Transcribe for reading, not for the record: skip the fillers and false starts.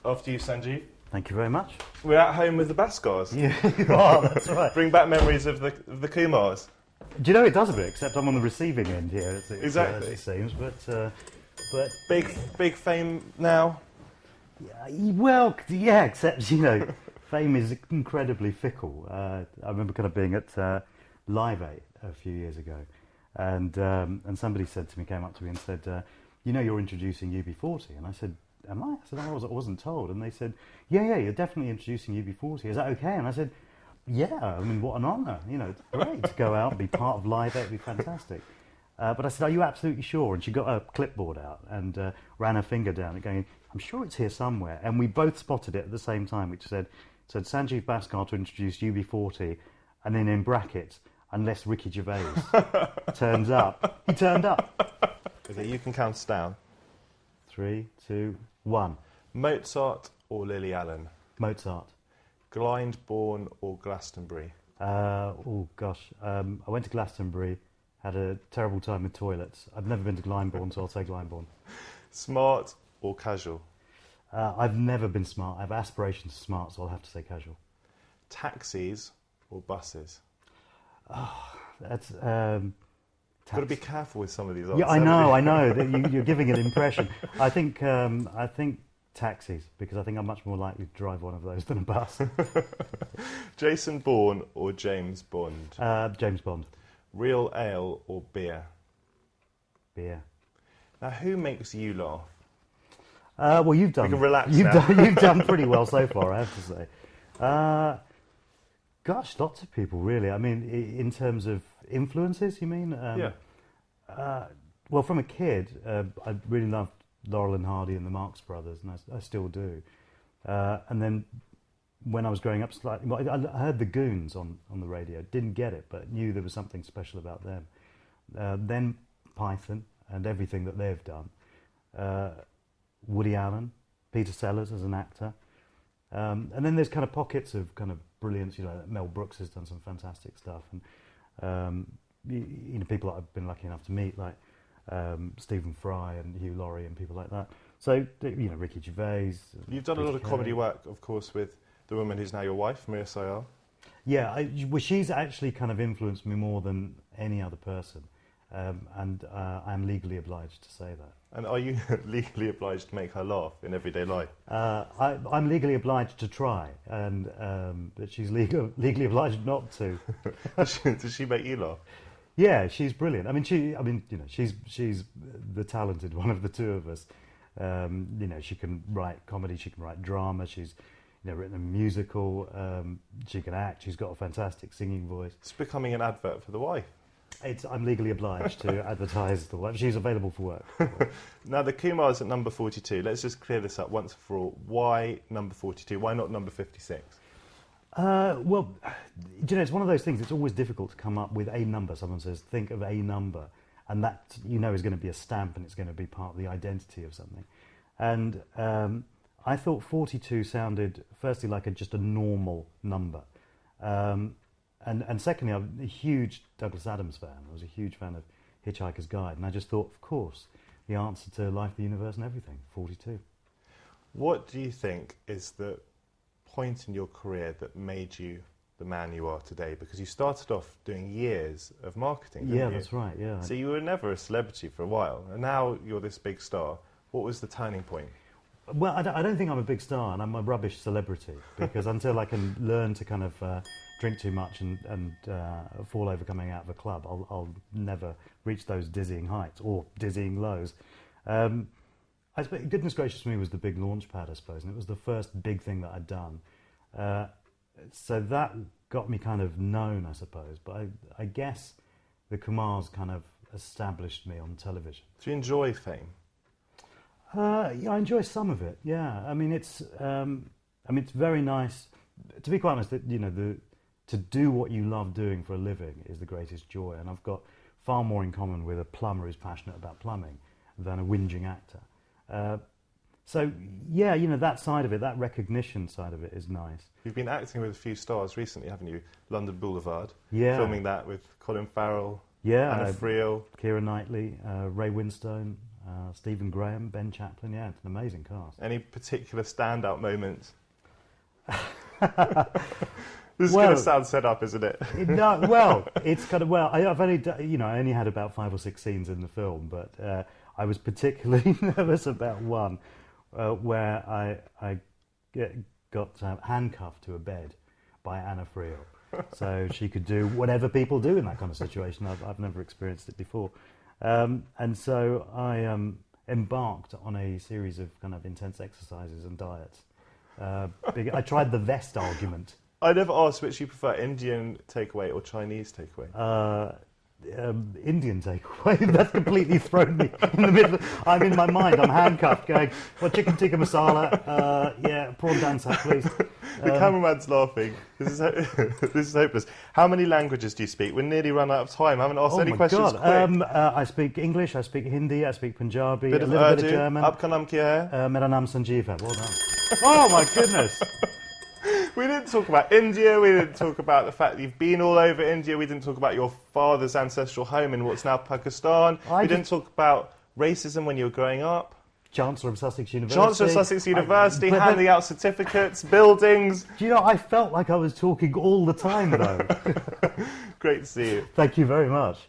After you, Sanjeev. Thank you very much. We're at home with the Bhaskars. Yeah, you are, that's right. Bring back memories of the Kumars. Do you know, it does a bit, except I'm on the receiving end here, Exactly. as it seems. But Big fame now. Well, yeah, except, you know, fame is incredibly fickle. I remember kind of being at Live 8 a few years ago, and somebody said to me, came up to me and said, you know, you're introducing UB40. And I said, am I? I said, I wasn't told. And they said, yeah, you're definitely introducing UB40. Is that okay? And I said, yeah, I mean, what an honour. You know, it's great to go out and be part of Live 8. It'd be fantastic. But I said, are you absolutely sure? And she got a clipboard out and ran her finger down it going, I'm sure it's here somewhere. And we both spotted it at the same time, which said Sanjeev Bhaskar to introduce UB40, and then in brackets, unless Ricky Gervais turns up. He turned up. Okay, you can count us down. 3, 2, 1. Mozart or Lily Allen? Mozart. Glyndebourne or Glastonbury? Oh gosh, I went to Glastonbury, had a terrible time with toilets. I've never been to Glyndebourne, so I'll say Glyndebourne. Smart or casual? I've never been smart. I have aspirations to smart, so I'll have to say casual. Taxis or buses? Oh, that's... Got to be careful with some of these. Yeah, I know. You're giving an impression. I think taxis, because I think I'm much more likely to drive one of those than a bus. Jason Bourne or James Bond? James Bond. Real ale or beer? Beer. Now, who makes you laugh? Well, you've done. We can relax now. You've done pretty well so far, I have to say. Gosh, lots of people, really. I mean, in terms of influences, you mean? Yeah. Well, from a kid, I really loved Laurel and Hardy and the Marx Brothers, and I still do. And then when I was growing up, slightly, well, I heard the Goons on the radio. Didn't get it, but knew there was something special about them. Then Python and everything that they've done. Woody Allen, Peter Sellers as an actor. And then there's kind of pockets of kind of brilliance. You know, Mel Brooks has done some fantastic stuff, and you know, people that I've been lucky enough to meet, like Stephen Fry and Hugh Laurie and people like that. So, you know, Ricky Gervais. You've done a lot of comedy work, of course, with the woman who's now your wife, Maria Sayal. Yeah, well, she's actually kind of influenced me more than any other person, and I'm legally obliged to say that. And are you legally obliged to make her laugh in everyday life? I'm legally obliged to try, and but she's legally obliged not to. Does she make you laugh? Yeah, she's brilliant. I mean, you know, she's the talented one of the two of us. You know, she can write comedy, she can write drama. She's, you know, written a musical. She can act. She's got a fantastic singing voice. It's becoming an advert for the wife. I'm legally obliged to advertise the wife. She's available for work. Now, the Kumars at number 42. Let's just clear this up once and for all. Why number 42? Why not number 56? Well, you know, it's one of those things. It's always difficult to come up with a number. Someone says, think of a number, and that, you know, is going to be a stamp, and it's going to be part of the identity of something. And I thought 42 sounded, firstly, like just a normal number. And secondly, I'm a huge Douglas Adams fan. I was a huge fan of Hitchhiker's Guide, and I just thought, of course, the answer to life, the universe, and everything, 42. What do you think is the point in your career that made you the man you are today? Because you started off doing years of marketing, didn't you? Yeah, that's right, yeah. So you were never a celebrity for a while, and now you're this big star. What was the turning point? Well, I don't think I'm a big star, and I'm a rubbish celebrity, because until I can learn to kind of drink too much and fall over coming out of a club, I'll never reach those dizzying heights or dizzying lows. I suppose, goodness gracious me was the big launch pad, I suppose, and it was the first big thing that I'd done. So that got me kind of known, I suppose, but I guess the Kumars kind of established me on television. Do you enjoy fame? Yeah, I enjoy some of it. Yeah, I mean it's very nice. To be quite honest, that, you know, to do what you love doing for a living is the greatest joy, and I've got far more in common with a plumber who's passionate about plumbing than a whinging actor. So yeah, you know, that side of it, that recognition side of it, is nice. You've been acting with a few stars recently, haven't you? London Boulevard. Yeah. Filming that with Colin Farrell. Yeah. Anna Friel. Keira Knightley, Ray Winstone. Stephen Graham, Ben Chaplin. Yeah, it's an amazing cast. Any particular standout moments? This is going to sound set up, isn't it? No, well, it's kind of I've only I only had about 5 or 6 scenes in the film, but I was particularly nervous about one where I got handcuffed to a bed by Anna Friel, so she could do whatever people do in that kind of situation. I've never experienced it before, and so I embarked on a series of kind of intense exercises and diets. I tried the vest argument. I never asked which you prefer, Indian takeaway or Chinese takeaway. Indian takeaway. That's completely thrown me in the middle. I'm in my mind. I'm handcuffed, going, "Well, chicken tikka masala, yeah, prawn dancer, please." The cameraman's laughing. This is hopeless. How many languages do you speak? We're nearly run out of time. I haven't asked any questions. Quick. I speak English. I speak Hindi. I speak Punjabi. Bit a of little Urdu. bit of German. Aapka naam kya hai? Mera naam Sanjeev hai. Well done. Oh my goodness. We didn't talk about India, we didn't talk about the fact that you've been all over India, we didn't talk about your father's ancestral home in what's now Pakistan, we didn't talk about racism when you were growing up. Chancellor of Sussex University. Chancellor of Sussex University, handing out certificates, buildings. Do you know, I felt like I was talking all the time, though. Great to see you. Thank you very much.